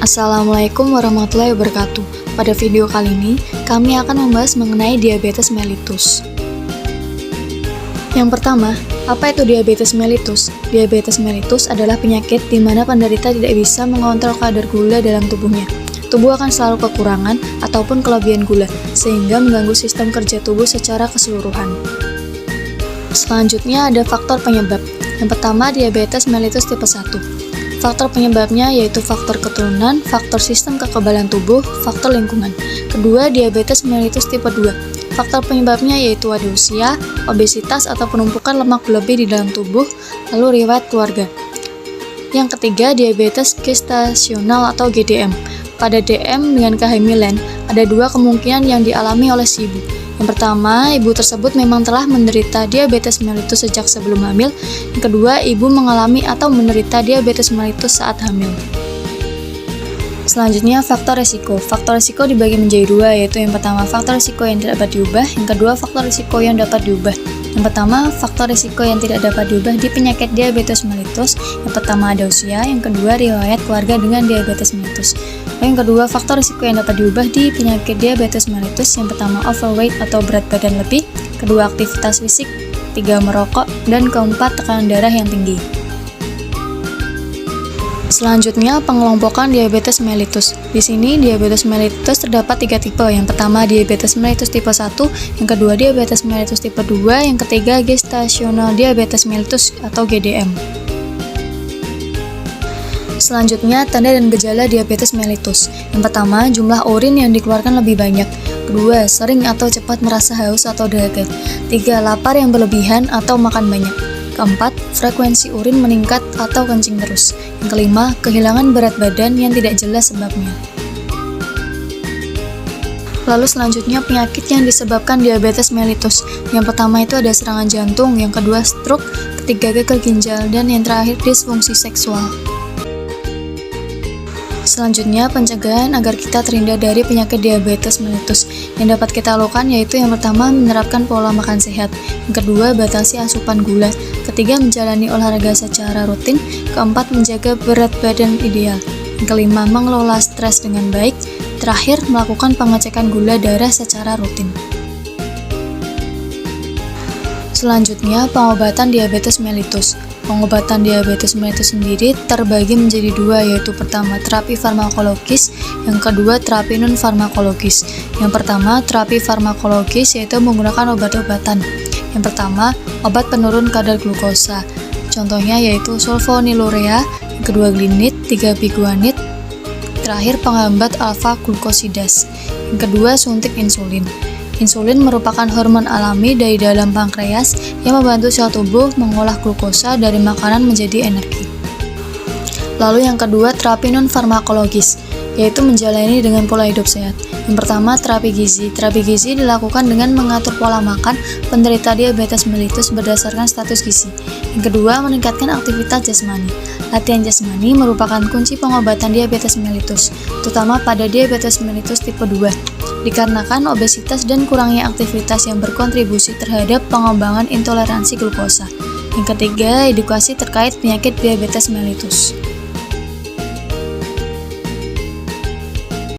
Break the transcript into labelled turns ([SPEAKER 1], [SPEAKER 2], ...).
[SPEAKER 1] Assalamualaikum warahmatullahi wabarakatuh. Pada video kali ini, kami akan membahas mengenai diabetes mellitus. Yang pertama, apa itu diabetes mellitus? Diabetes mellitus adalah penyakit di mana penderita tidak bisa mengontrol kadar gula dalam tubuhnya. Tubuh akan selalu kekurangan ataupun kelebihan gula, sehingga mengganggu sistem kerja tubuh secara keseluruhan. Selanjutnya ada faktor penyebab. Yang pertama, diabetes mellitus tipe 1. Faktor penyebabnya yaitu faktor keturunan, faktor sistem kekebalan tubuh, faktor lingkungan. Kedua, diabetes mellitus tipe 2. Faktor penyebabnya yaitu ada usia, obesitas atau penumpukan lemak berlebih di dalam tubuh, lalu riwayat keluarga. Yang ketiga, diabetes gestasional atau GDM. Pada DM dengan kehamilan, ada dua kemungkinan yang dialami oleh si ibu. Yang pertama, ibu tersebut memang telah menderita diabetes mellitus sejak sebelum hamil. Yang kedua, ibu mengalami atau menderita diabetes mellitus saat hamil. Selanjutnya, faktor resiko. Faktor resiko dibagi menjadi dua, yaitu yang pertama, faktor resiko yang tidak dapat diubah. Yang kedua, faktor resiko yang dapat diubah. Yang pertama, faktor resiko yang tidak dapat diubah di penyakit diabetes mellitus. Yang pertama ada usia, yang kedua riwayat keluarga dengan diabetes mellitus. Yang kedua, faktor risiko yang dapat diubah di penyakit diabetes mellitus. Yang pertama, overweight atau berat badan lebih. Kedua, aktivitas fisik. Tiga, merokok. Dan keempat, tekanan darah yang tinggi. Selanjutnya, pengelompokan diabetes mellitus. Di sini, diabetes mellitus terdapat tiga tipe. Yang pertama, diabetes mellitus tipe 1. Yang kedua, diabetes mellitus tipe 2. Yang ketiga, gestasional diabetes mellitus atau GDM. Selanjutnya, tanda dan gejala diabetes mellitus. Yang pertama, jumlah urin yang dikeluarkan lebih banyak. Kedua, sering atau cepat merasa haus atau dahaga. Tiga, lapar yang berlebihan atau makan banyak. Keempat, frekuensi urin meningkat atau kencing terus. Yang kelima, kehilangan berat badan yang tidak jelas sebabnya. Lalu selanjutnya, penyakit yang disebabkan diabetes mellitus. Yang pertama itu ada serangan jantung, yang kedua stroke, ketiga gagal ginjal, dan yang terakhir disfungsi seksual. Selanjutnya, pencegahan agar kita terhindar dari penyakit diabetes mellitus. Yang dapat kita lakukan yaitu yang pertama, menerapkan pola makan sehat. Yang kedua, batasi asupan gula. Ketiga, menjalani olahraga secara rutin. Keempat, menjaga berat badan ideal. Yang kelima, mengelola stres dengan baik. Terakhir, melakukan pengecekan gula darah secara rutin. Selanjutnya, pengobatan diabetes mellitus. Pengobatan diabetes mellitus sendiri terbagi menjadi dua, yaitu pertama terapi farmakologis, yang kedua terapi non-farmakologis. Yang pertama, terapi farmakologis yaitu menggunakan obat-obatan. Yang pertama, obat penurun kadar glukosa. Contohnya yaitu sulfonylurea, yang kedua glinit, tiga biguanit, terakhir penghambat alfa glukosidase. Yang kedua, suntik insulin. Insulin merupakan hormon alami dari dalam pankreas yang membantu sel tubuh mengolah glukosa dari makanan menjadi energi. Lalu yang kedua, terapi non-farmakologis, yaitu menjalani dengan pola hidup sehat. Yang pertama, terapi gizi. Terapi gizi dilakukan dengan mengatur pola makan penderita diabetes mellitus berdasarkan status gizi. Yang kedua, meningkatkan aktivitas jasmani. Latihan jasmani merupakan kunci pengobatan diabetes mellitus, terutama pada diabetes mellitus tipe 2. Dikarenakan obesitas dan kurangnya aktivitas yang berkontribusi terhadap pengembangan intoleransi glukosa. Yang ketiga, edukasi terkait penyakit diabetes mellitus.